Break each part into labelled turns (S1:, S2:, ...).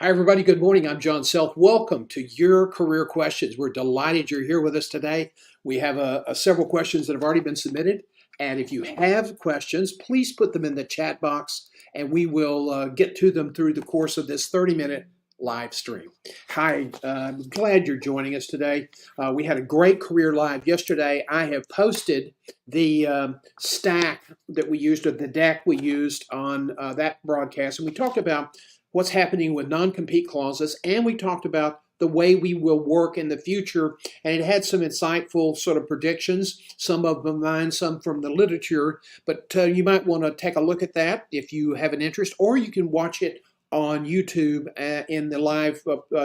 S1: Hi, everybody. Good morning. I'm John Self. Welcome to Your Career Questions. We're delighted you're here with us today. We have several questions that have already been submitted. And if you have questions, please put them in the chat box and we will get to them through the course of this 30-minute live stream. Hi, I'm glad you're joining us today. We had a great career live yesterday. I have posted the stack that we used, or the deck we used on that broadcast. And we talked about what's happening with non-compete clauses, and we talked about the way we will work in the future, and it had some insightful sort of predictions, some of them mine, some from the literature, but you might want to take a look at that if you have an interest, or you can watch it on YouTube in the live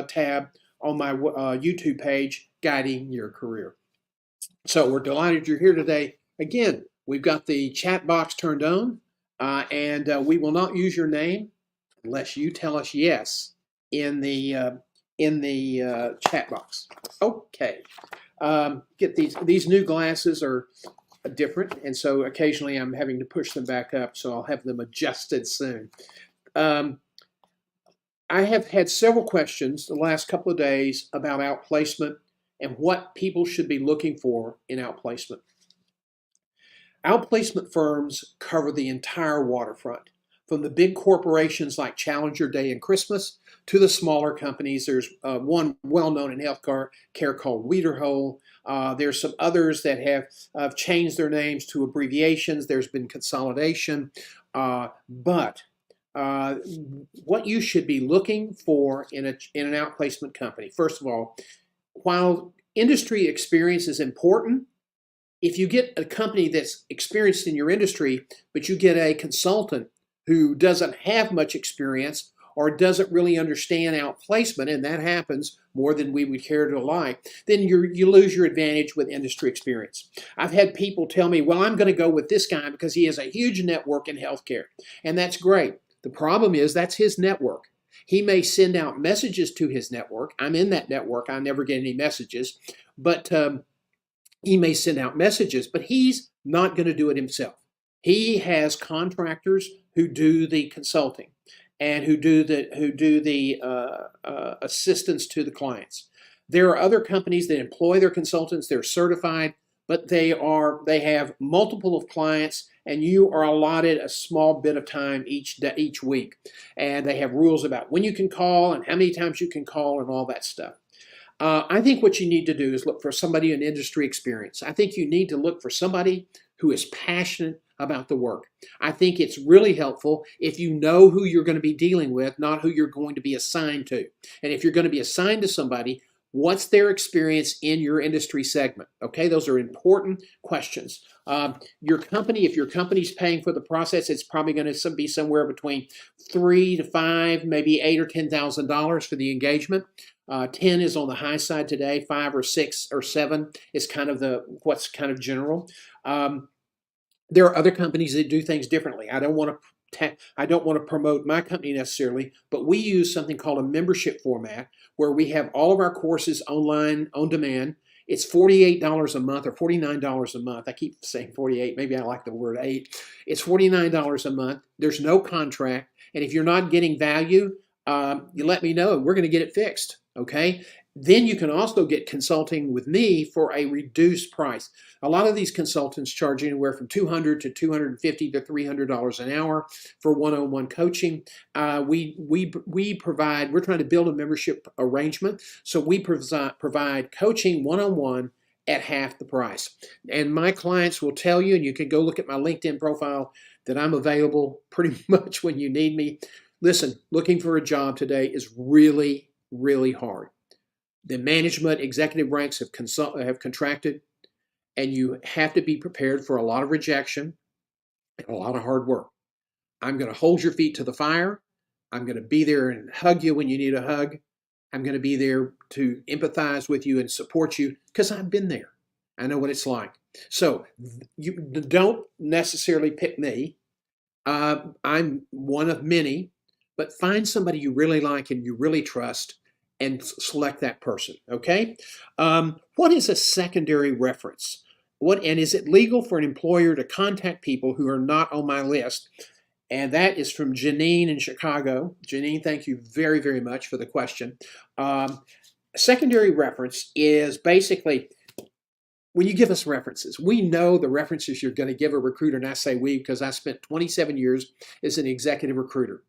S1: tab on my YouTube page, Guiding Your Career. So we're delighted you're here today. Again, we've got the chat box turned on, and we will not use your name unless you tell us yes in the chat box. Okay. Get these new glasses are different, and so occasionally I'm having to push them back up, so I'll have them adjusted soon. I have had several questions the last couple of days about outplacement and what people should be looking for in outplacement. Outplacement firms cover the entire waterfront, from the big corporations like Challenger Day and Christmas to the smaller companies. There's one well-known in healthcare called Weiderhole. There's some others that have changed their names to abbreviations. There's been consolidation. But what you should be looking for in an outplacement company, first of all, while industry experience is important, if you get a company that's experienced in your industry, but you get a consultant who doesn't have much experience or doesn't really understand outplacement, and that happens more than we would care to like, then you lose your advantage with industry experience. I've had people tell me, well, I'm going to go with this guy because he has a huge network in healthcare, and that's great. The problem is that's his network. He may send out messages to his network. I'm in that network. I never get any messages, but he may send out messages, but he's not going to do it himself. He has contractors who do the consulting and who do the assistance to the clients. There are other companies that employ their consultants. They're certified, but they have multiple of clients, and you are allotted a small bit of time each week. And they have rules about when you can call and how many times you can call and all that stuff. I think what you need to do is look for somebody in industry experience. I think you need to look for somebody who is passionate about the work. I think it's really helpful if you know who you're going to be dealing with, not who you're going to be assigned to. And if you're going to be assigned to somebody, what's their experience in your industry segment? Okay, those are important questions. Your company, if your company's paying for the process, it's probably going to be somewhere between $3 to $5, maybe $8 or $10,000 for the engagement. 10 is on the high side today. 5 or 6 or 7 is kind of what's kind of general. There are other companies that do things differently. I don't want to promote my company necessarily, but we use something called a membership format where we have all of our courses online on demand. It's $48 a month or $49 a month. I keep saying 48. Maybe I like the word 8. It's $49 a month. There's no contract. And if you're not getting value, you let me know. We're going to get it fixed. Okay. Then you can also get consulting with me for a reduced price. A lot of these consultants charge anywhere from $200 to $250 to $300 an hour for one-on-one coaching. We're trying to build a membership arrangement, so we provide coaching one-on-one at half the price. And my clients will tell you, and you can go look at my LinkedIn profile, that I'm available pretty much when you need me. Listen, looking for a job today is really, really hard. The management executive ranks have contracted, and you have to be prepared for a lot of rejection and a lot of hard work. I'm going to hold your feet to the fire. I'm going to be there and hug you when you need a hug. I'm going to be there to empathize with you and support you because I've been there. I know what it's like. So you don't necessarily pick me. I'm one of many, but find somebody you really like and you really trust and select that person, okay? What is a secondary reference? And is it legal for an employer to contact people who are not on my list And that is from Janine in Chicago. Janine, thank you very, very much for the question. Secondary reference is basically when you give us references. We know the references you're going to give a recruiter, and I say we because I spent 27 years as an executive recruiter.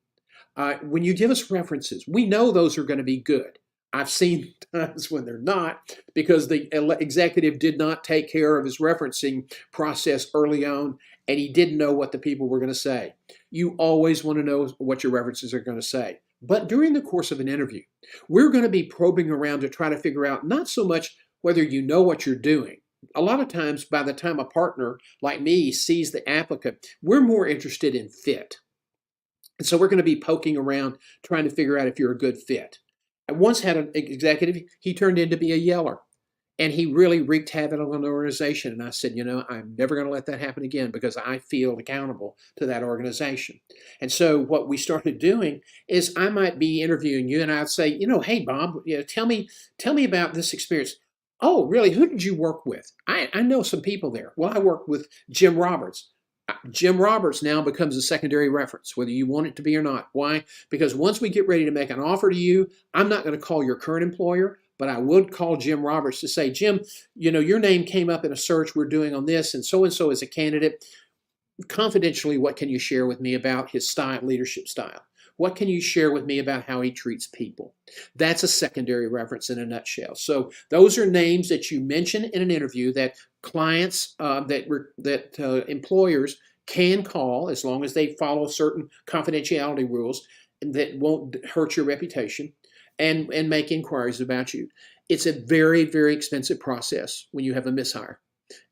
S1: When you give us references, we know those are going to be good. I've seen times when they're not because the executive did not take care of his referencing process early on and he didn't know what the people were going to say. You always want to know what your references are going to say. But during the course of an interview, we're going to be probing around to try to figure out not so much whether you know what you're doing. A lot of times, by the time a partner like me sees the applicant, we're more interested in fit. And so we're going to be poking around trying to figure out if you're a good fit. I once had an executive, he turned in to be a yeller. And he really wreaked havoc on the organization. And I said, I'm never going to let that happen again because I feel accountable to that organization. And so what we started doing is I might be interviewing you and I'd say, hey, Bob, tell me about this experience. Oh, really? Who did you work with? I know some people there. Well, I worked with Jim Roberts. Jim Roberts now becomes a secondary reference, whether you want it to be or not. Why? Because once we get ready to make an offer to you, I'm not going to call your current employer, but I would call Jim Roberts to say, Jim, your name came up in a search we're doing on this, and so is a candidate. Confidentially, what can you share with me about his leadership style? What can you share with me about how he treats people? That's a secondary reference in a nutshell. So those are names that you mention in an interview that clients, that employers can call as long as they follow certain confidentiality rules that won't hurt your reputation and make inquiries about you. It's a very, very expensive process when you have a mishire.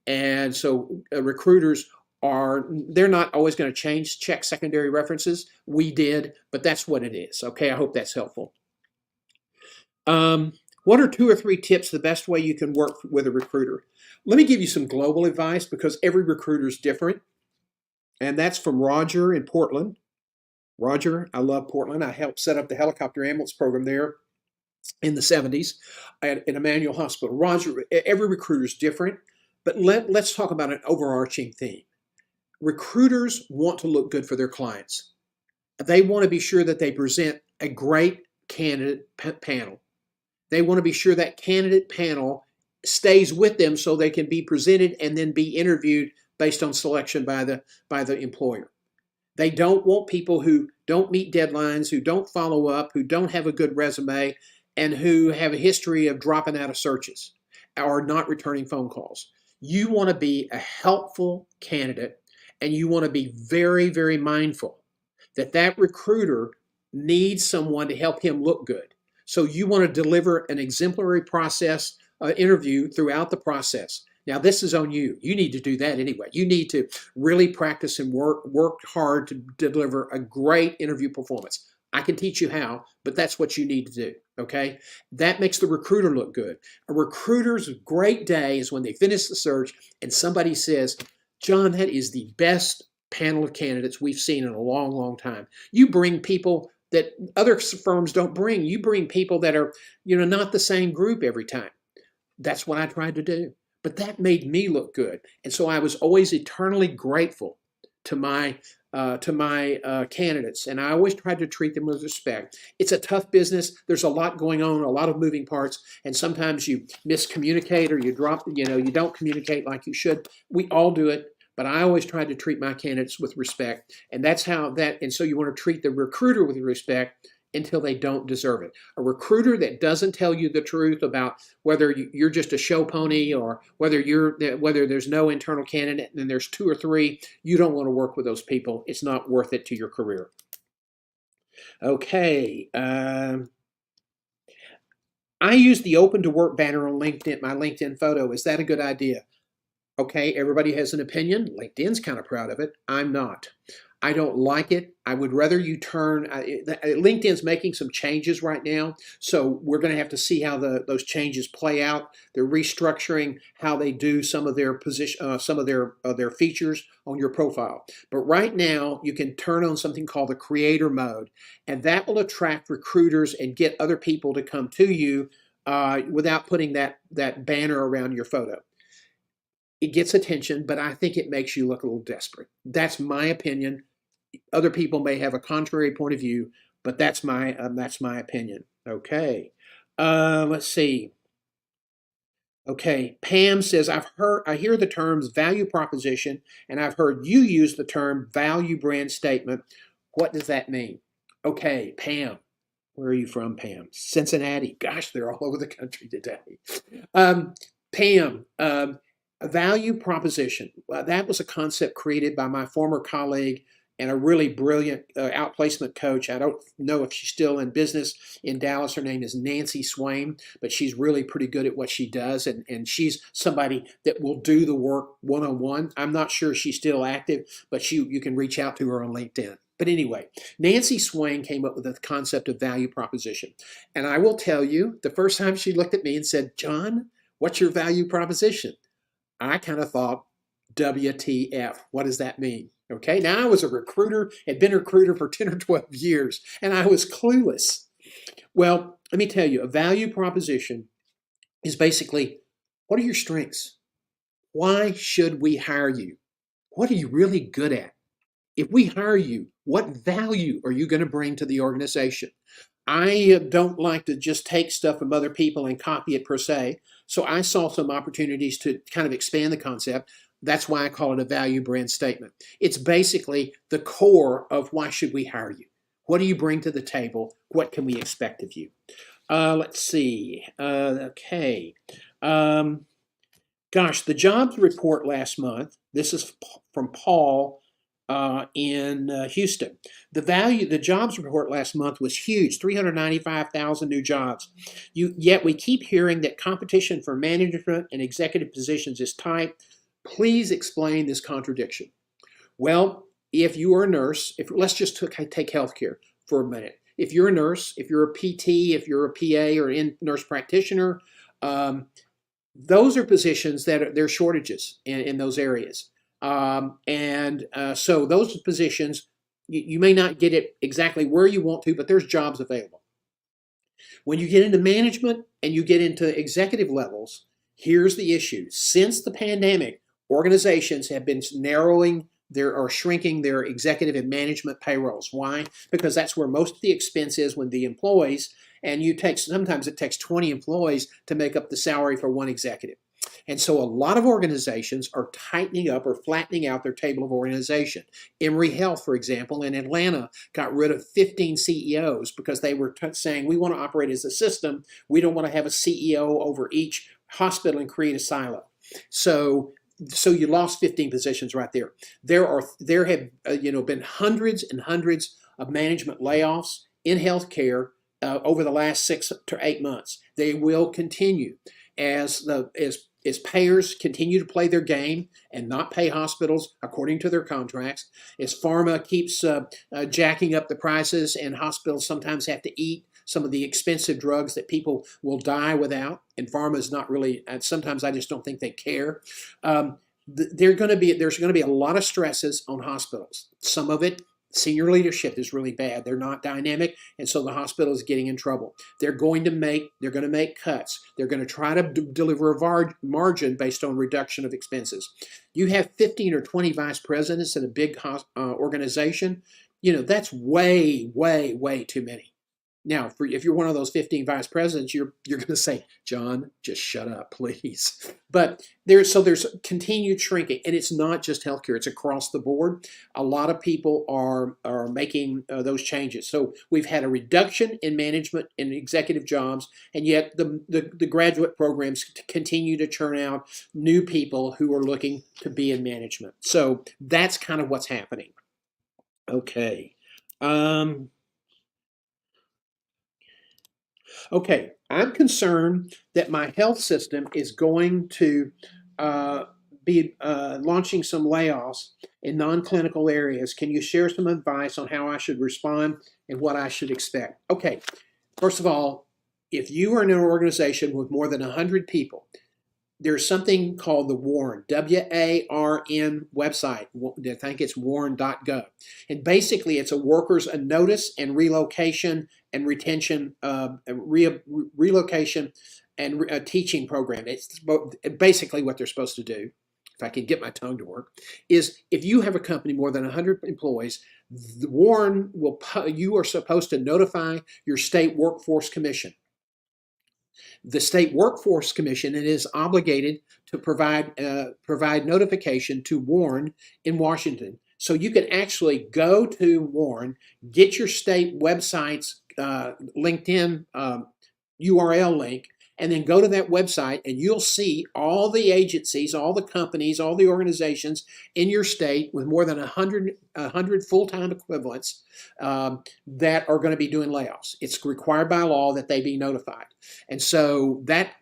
S1: And so recruiters they're not always going to check secondary references. We did, but that's what it is. Okay, I hope that's helpful. What are 2 or 3 tips the best way you can work with a recruiter? Let me give you some global advice because every recruiter is different. And that's from Roger in Portland. Roger, I love Portland. I helped set up the helicopter ambulance program there in the 70s at Emmanuel Hospital. Roger, every recruiter is different, but let's talk about an overarching theme. Recruiters want to look good for their clients. They want to be sure that they present a great candidate panel. They want to be sure that candidate panel stays with them so they can be presented and then be interviewed based on selection by the employer. They don't want people who don't meet deadlines, who don't follow up, who don't have a good resume, and who have a history of dropping out of searches or not returning phone calls. You want to be a helpful candidate. And you want to be very, very mindful that recruiter needs someone to help him look good. So you want to deliver an exemplary process interview throughout the process. Now, this is on you. You need to do that anyway. You need to really practice and work hard to deliver a great interview performance. I can teach you how, but that's what you need to do, okay? That makes the recruiter look good. A recruiter's great day is when they finish the search and somebody says, John, that is the best panel of candidates we've seen in a long, long time. You bring people that other firms don't bring. You bring people that are, not the same group every time. That's what I tried to do. But that made me look good. And so I was always eternally grateful to my candidates. And I always tried to treat them with respect. It's a tough business. There's a lot going on, a lot of moving parts. And sometimes you miscommunicate or you don't communicate like you should. We all do it. But I always tried to treat my candidates with respect. And so you want to treat the recruiter with respect until they don't deserve it. A recruiter that doesn't tell you the truth about whether you're just a show pony or whether there's no internal candidate and there's 2 or 3, you don't want to work with those people. It's not worth it to your career. Okay. I use the open to work banner on LinkedIn, my LinkedIn photo. Is that a good idea? Okay, everybody has an opinion. LinkedIn's kind of proud of it. I'm not. I don't like it. I would rather you LinkedIn's making some changes right now, so we're going to have to see how those changes play out. They're restructuring how they do some of their their features on your profile. But right now, you can turn on something called the creator mode, and that will attract recruiters and get other people to come to you without putting that banner around your photo. It gets attention, but I think it makes you look a little desperate. That's my opinion. Other people may have a contrary point of view, but that's my opinion. Okay, let's see. Okay, Pam says, I hear the terms value proposition, and I've heard you use the term value brand statement. What does that mean? Okay, Pam, where are you from, Pam? Cincinnati. Gosh, they're all over the country today. Pam, a value proposition. Well, that was a concept created by my former colleague and a really brilliant outplacement coach. I don't know if she's still in business in Dallas. Her name is Nancy Swain, but she's really pretty good at what she does, and she's somebody that will do the work one-on-one. I'm not sure she's still active, but you can reach out to her on LinkedIn. But anyway, Nancy Swain came up with the concept of value proposition. And I will tell you, the first time she looked at me and said, John, what's your value proposition? I kind of thought, WTF, what does that mean? Okay, now I was a recruiter, had been a recruiter for 10 or 12 years, and I was clueless. Well, let me tell you, a value proposition is basically, what are your strengths? Why should we hire you? What are you really good at? If we hire you, what value are you going to bring to the organization? I don't like to just take stuff from other people and copy it per se. So I saw some opportunities to kind of expand the concept. That's why I call it a value brand statement. It's basically the core of why should we hire you? What do you bring to the table? What can we expect of you? Let's see. Okay. Gosh, the jobs report last month, this is from Paul in Houston. The jobs report last month was huge, 395,000 new jobs. Yet we keep hearing that competition for management and executive positions is tight. Please explain this contradiction. Well, if you are a nurse, let's just take healthcare for a minute. If you're a nurse, if you're a PT, if you're a PA or a nurse practitioner, those are positions that there are shortages in those areas. So those positions, you may not get it exactly where you want to, but there's jobs available. When you get into management and you get into executive levels, here's the issue. Since the pandemic, organizations have been shrinking their executive and management payrolls. Why? Because that's where most of the expense is when the employees, and sometimes it takes 20 employees to make up the salary for one executive. And so a lot of organizations are tightening up or flattening out their table of organization. Emory Health, for example, in Atlanta, got rid of 15 CEOs because they were saying, we want to operate as a system. We don't want to have a CEO over each hospital and create a silo. So you lost 15 positions right there. There have been hundreds and hundreds of management layoffs in healthcare over the last 6 to 8 months. They will continue as payers continue to play their game and not pay hospitals according to their contracts, as pharma keeps jacking up the prices and hospitals sometimes have to eat some of the expensive drugs that people will die without, and pharma is not really, sometimes I just don't think they care. There's going to be a lot of stresses on hospitals. Some of it, senior leadership is really bad. They're not dynamic, and so the hospital is getting in trouble. They're going to make cuts. They're going to try to deliver a margin based on reduction of expenses. You have 15 or 20 vice presidents in a big organization. That's way, way, way too many. Now, if you're one of those 15 vice presidents, you're going to say, John, just shut up, please. But there's continued shrinking, and it's not just healthcare; it's across the board. A lot of people are making those changes. So we've had a reduction in management and executive jobs, and yet the graduate programs continue to churn out new people who are looking to be in management. So that's kind of what's happening. Okay. Okay, I'm concerned that my health system is going to be launching some layoffs in non-clinical areas. Can you share some advice on how I should respond and what I should expect? Okay, first of all, if you are in an organization with more than 100 people, there's something called the WARN, W-A-R-N website. I think it's warn.gov. And basically, it's a notice and relocation and retention, relocation and teaching program. It's basically what they're supposed to do if I can get my tongue to work, is if you have a company more than 100 employees, Warren you are supposed to notify your state workforce commission. The State Workforce Commission is obligated to provide notification to Warren in Washington. So you can actually go to Warren, get your state website's LinkedIn URL link, and then go to that website and you'll see all the agencies, all the companies, all the organizations in your state with more than 100 full-time equivalents that are going to be doing layoffs. It's required by law that they be notified. And so that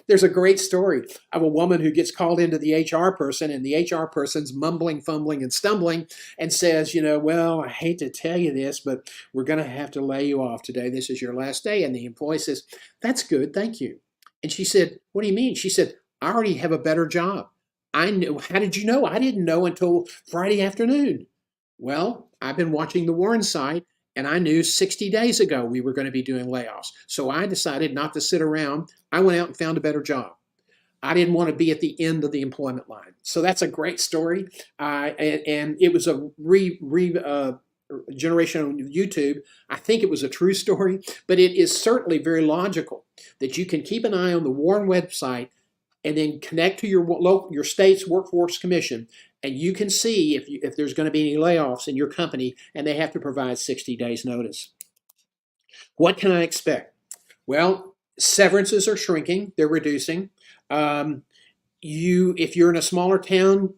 S1: there's a great story of a woman who gets called into the HR person, and the HR person's mumbling, fumbling, and stumbling and says, well, I hate to tell you this, but we're going to have to lay you off today. This is your last day. And the employee says, that's good, thank you. And she said, what do you mean? She said, I already have a better job. I knew. How did you know? I didn't know until Friday afternoon. Well, I've been watching the Warren site, and I knew 60 days ago we were going to be doing layoffs. So I decided not to sit around. I went out and found a better job. I didn't want to be at the end of the employment line. So that's a great story. And it was a generation on YouTube. I think it was a true story, but it is certainly very logical that you can keep an eye on the Warren website and then connect to your state's workforce commission, and you can see if there's going to be any layoffs in your company, and they have to provide 60 days notice. What can I expect? Well, severances are shrinking, they're reducing. If you're in a smaller town,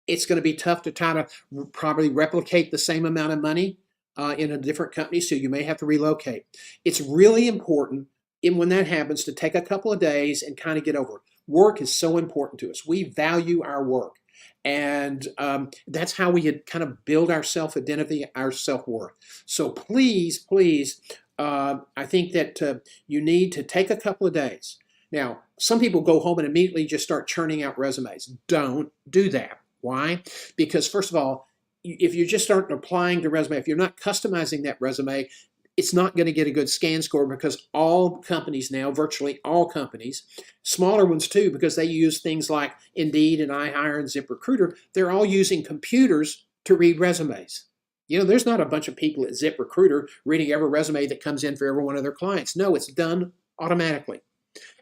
S1: it's going to be tough to try to probably replicate the same amount of money in a different company, so you may have to relocate. It's really important when that happens to take a couple of days and kind of get over it. Work is so important to us. We value our work. And that's how we kind of build our self-identity, our self-worth. So please, I think that you need to take a couple of days. Now, some people go home and immediately just start churning out resumes. Don't do that. Why? Because first of all, if you just start applying the resume, if you're not customizing that resume, it's not going to get a good scan score, because all companies now, virtually all companies, smaller ones too, because they use things like Indeed and iHire and ZipRecruiter, they're all using computers to read resumes. There's not a bunch of people at ZipRecruiter reading every resume that comes in for every one of their clients. No, it's done automatically.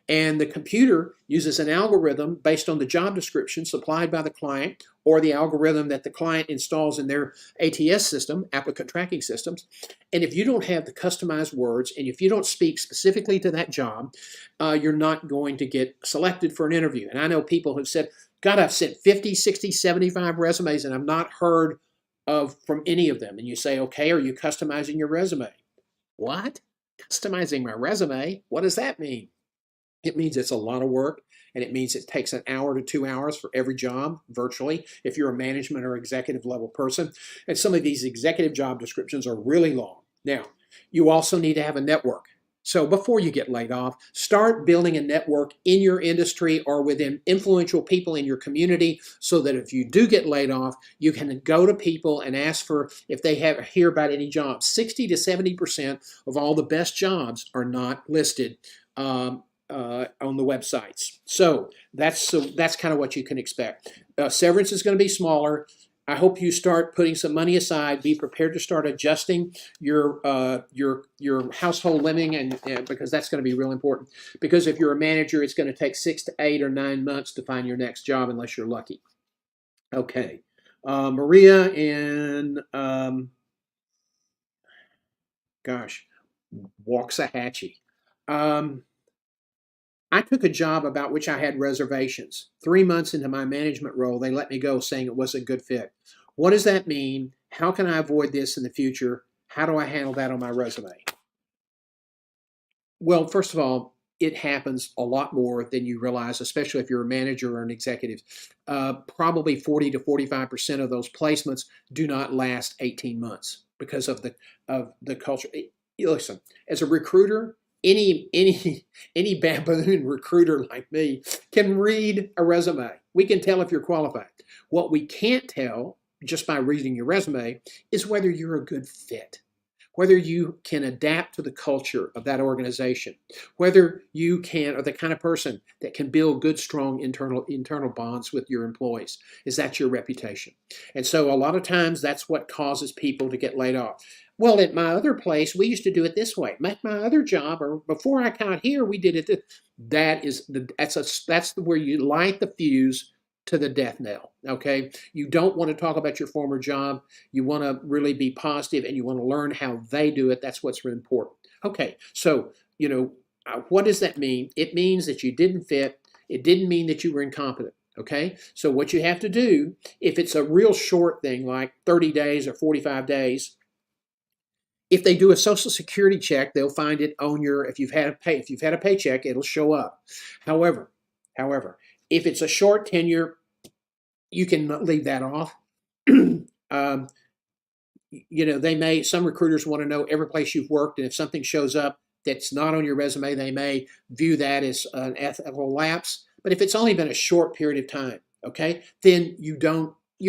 S1: And the computer uses an algorithm based on the job description supplied by the client, or the algorithm that the client installs in their ATS system, applicant tracking systems. And if you don't have the customized words, and if you don't speak specifically to that job, you're not going to get selected for an interview. And I know people who've said, God, I've sent 50, 60, 75 resumes, and I've not heard from any of them. And you say, okay, are you customizing your resume? What? Customizing my resume? What does that mean? It means it's a lot of work, and it means it takes an hour to 2 hours for every job, virtually, if you're a management or executive level person. And some of these executive job descriptions are really long. Now, you also need to have a network. So before you get laid off, start building a network in your industry or within influential people in your community, so that if you do get laid off, you can go to people and ask for if they hear about any jobs. 60 to 70% of all the best jobs are not listed on the websites. So that's kind of what you can expect. Severance is going to be smaller. I hope you start putting some money aside. Be prepared to start adjusting your household living, and because that's going to be real important. Because if you're a manager, it's going to take 6 to 8 or 9 months to find your next job, unless you're lucky. Okay, Maria in Waxahachie. I took a job about which I had reservations. 3 months into my management role, they let me go, saying it wasn't a good fit. What does that mean? How can I avoid this in the future? How do I handle that on my resume? Well, first of all, it happens a lot more than you realize, especially if you're a manager or an executive. Probably 40 to 45% of those placements do not last 18 months because of the culture. Listen, as a recruiter, any baboon recruiter like me can read a resume. We can tell if you're qualified. What we can't tell just by reading your resume is whether you're a good fit. whether you can adapt to the culture of that organization, whether you can, are the kind of person that can build good, strong internal bonds with your employees. Is that your reputation? And so a lot of times that's what causes people to get laid off. Well, at my other place, we used to do it this way. My other job, or before I got here, we did it. That's where you light the fuse to the death knell. Okay, you don't want to talk about your former job. You want to really be positive, and you want to learn how they do it. That's what's really important. Okay, so what does that mean? It means that you didn't fit. It didn't mean that you were incompetent. Okay, so what you have to do, if it's a real short thing like 30 days or 45 days, if they do a Social Security check, they'll find it on your, if you've had a paycheck, it'll show up. However, if it's a short tenure, you can leave that off. Some recruiters want to know every place you've worked, and if something shows up that's not on your resume, they may view that as an ethical lapse. But if it's only been a short period of time, okay, then you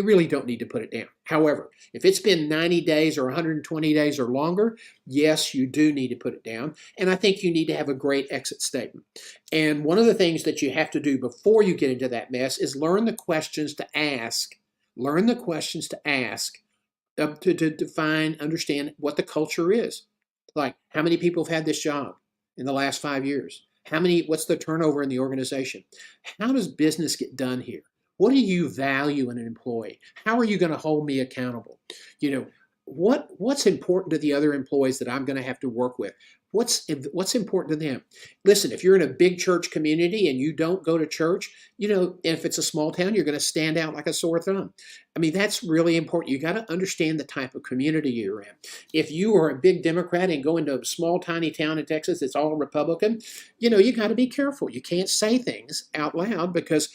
S1: really don't need to put it down. However, if it's been 90 days or 120 days or longer, yes, you do need to put it down. And I think you need to have a great exit statement. And one of the things that you have to do before you get into that mess is learn the questions to ask. Learn the questions to ask to define, understand what the culture is. Like, how many people have had this job in the last 5 years? What's the turnover in the organization? How does business get done here? What do you value in an employee? How are you going to hold me accountable? What's important to the other employees that I'm going to have to work with? What's important to them? Listen, if you're in a big church community and you don't go to church, if it's a small town, you're going to stand out like a sore thumb. I mean, that's really important. You got to understand the type of community you're in. If you are a big Democrat and go into a small, tiny town in Texas that's all Republican, you got to be careful. You can't say things out loud because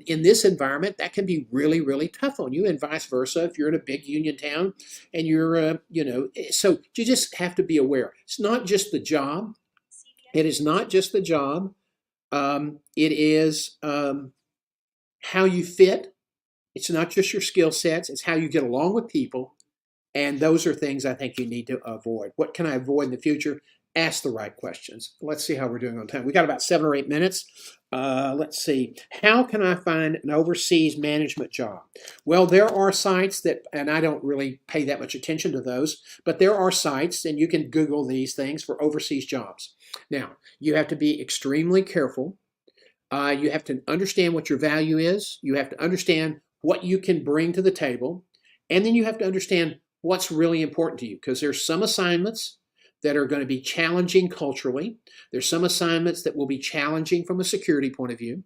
S1: in this environment, that can be really, really tough on you, and vice versa. If you're in a big union town and you're, so you just have to be aware. It's not just the job. It is not just the job. It is how you fit. It's not just your skill sets. It's how you get along with people. And those are things I think you need to avoid. What can I avoid in the future? Ask the right questions. Let's see how we're doing on time. We got about 7 or 8 minutes. Let's see. How can I find an overseas management job? Well, there are sites and I don't really pay that much attention to those, but there are sites, and you can Google these things for overseas jobs. Now, you have to be extremely careful. You have to understand what your value is. You have to understand what you can bring to the table. And then you have to understand what's really important to you, because there's some assignments that are going to be challenging culturally. There's some assignments that will be challenging from a security point of view.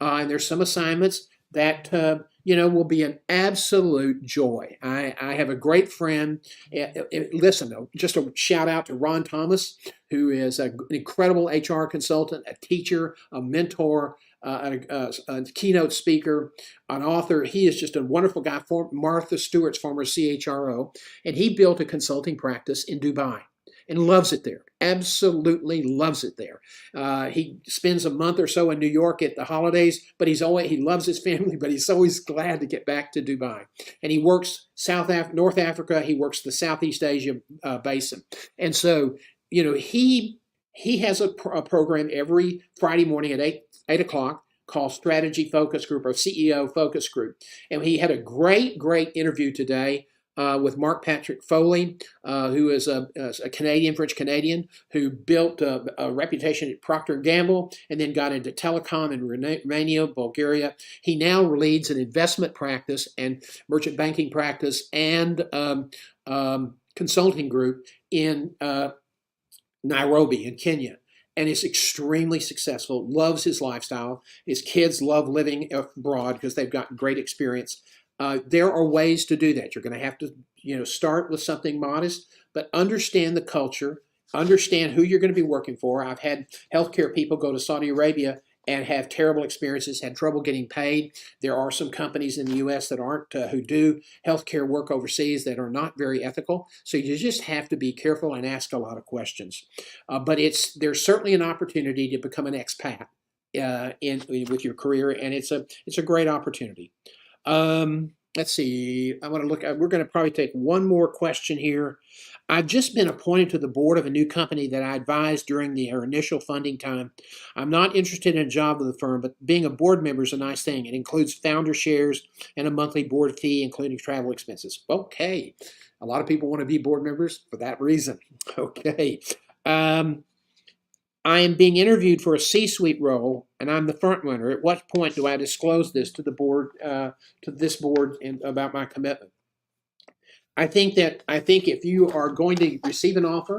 S1: And there's some assignments that, will be an absolute joy. I have a great friend. Listen, though, just a shout out to Ron Thomas, who is an incredible HR consultant, a teacher, a mentor, a keynote speaker, an author. He is just a wonderful guy. Martha Stewart's former CHRO, and he built a consulting practice in Dubai and loves it there. Absolutely loves it there. He spends a month or so in New York at the holidays, but he loves his family, but he's always glad to get back to Dubai. And he works North Africa. He works the Southeast Asia basin. And so, he has a program every Friday morning at 8 o'clock called Strategy Focus Group, or CEO Focus Group. And he had a great interview today with Mark Patrick Foley, who is a Canadian, French Canadian, who built a reputation at Procter & Gamble and then got into telecom in Romania, Bulgaria. He now leads an investment practice and merchant banking practice and consulting group in Nairobi in Kenya. And is extremely successful, loves his lifestyle. His kids love living abroad because they've got great experience. There are ways to do that. You're going to have to, start with something modest, but understand the culture, understand who you're going to be working for. I've had healthcare people go to Saudi Arabia and have terrible experiences, had trouble getting paid. There are some companies in the U.S. that aren't, who do healthcare work overseas that are not very ethical. So you just have to be careful and ask a lot of questions. But there's certainly an opportunity to become an expat with your career, and it's a great opportunity. Let's see. I want to look. We're going to probably take one more question here. I've just been appointed to the board of a new company that I advised during their initial funding time. I'm not interested in a job with the firm, but being a board member is a nice thing. It includes founder shares and a monthly board fee, including travel expenses. Okay. A lot of people want to be board members for that reason. Okay. I am being interviewed for a C-suite role, and I'm the front runner. At what point do I disclose this to the board, about my commitment? I think if you are going to receive an offer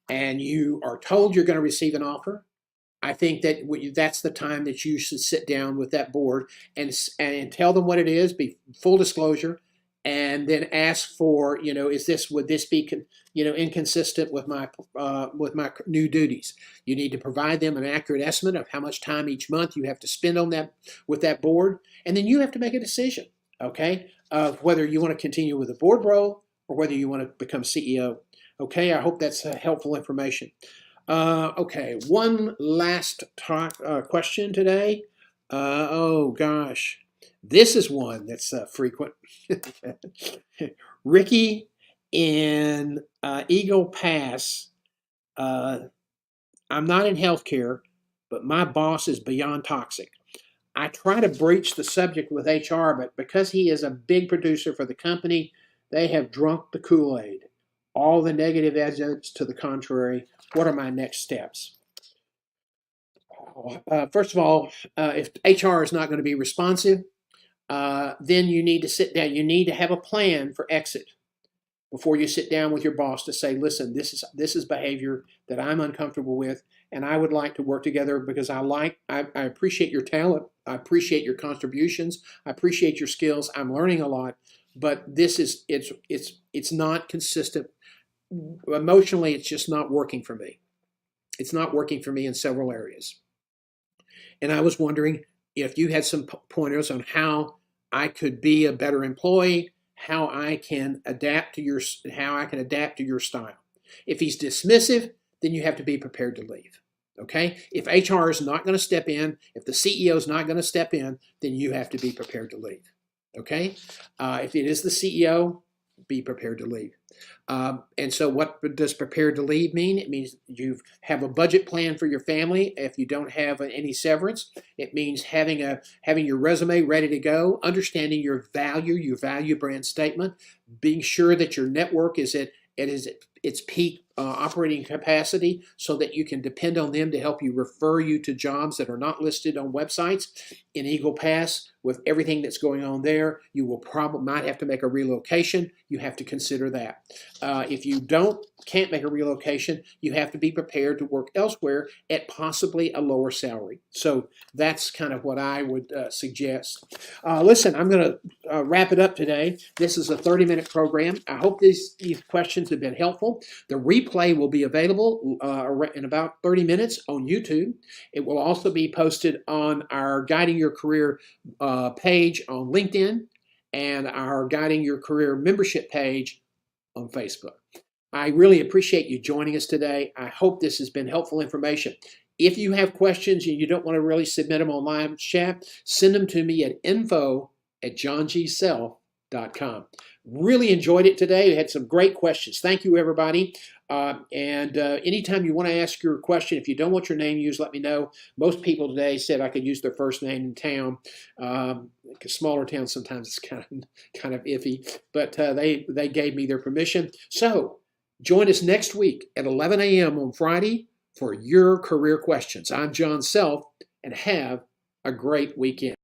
S1: and you are told you're going to receive an offer, I think that that's the time that you should sit down with that board and tell them what it is, be full disclosure, and then ask for, would this be inconsistent with my new duties? You need to provide them an accurate estimate of how much time each month you have to spend on that with that board, and then you have to make a decision, okay, of whether you want to continue with the board role or whether you want to become CEO. Okay, I hope that's helpful information. Okay, one last question today. Oh gosh, this is one that's frequent. Ricky in Eagle Pass. I'm not in healthcare, but my boss is beyond toxic. I try to breach the subject with HR, but because he is a big producer for the company, they have drunk the Kool-Aid. All the negative evidence to the contrary. What are my next steps? First of all, if HR is not going to be responsive, then you need to sit down. You need to have a plan for exit before you sit down with your boss to say, listen, this is behavior that I'm uncomfortable with, and I would like to work together because I appreciate your talent, I appreciate your contributions, I appreciate your skills, I'm learning a lot, but it's not consistent. Emotionally, it's just not working for me. It's not working for me in several areas. And I was wondering if you had some pointers on how I could be a better employee, how I can adapt to your style. If he's dismissive, then you have to be prepared to leave. Okay? If HR is not going to step in, if the CEO is not going to step in, then you have to be prepared to leave. Okay? If it is the CEO, be prepared to leave. And so what does prepared to leave mean? It means you have a budget plan for your family. If you don't have any severance, it means having your resume ready to go, understanding your value brand statement, being sure that your network is at its peak operating capacity so that you can depend on them to help you refer you to jobs that are not listed on websites. In Eagle Pass, with everything that's going on there, you will probably might have to make a relocation. You have to consider that. If you can't make a relocation, you have to be prepared to work elsewhere at possibly a lower salary. So that's kind of what I would suggest. Listen, I'm going to wrap it up today. This is a 30-minute program. I hope these questions have been helpful. The replay will be available in about 30 minutes on YouTube. It will also be posted on our Guiding Your Career page on LinkedIn and our Guiding Your Career membership page on Facebook. I really appreciate you joining us today. I hope this has been helpful information. If you have questions and you don't want to really submit them on live chat, send them to me at info@johngself.com. Really enjoyed it today. We had some great questions. Thank you, everybody. Anytime you want to ask your question, if you don't want your name used, let me know. Most people today said I could use their first name in town. Smaller towns, sometimes it's kind of iffy, but they gave me their permission. So join us next week at 11 a.m. on Friday for Your Career Questions. I'm John Self, and have a great weekend.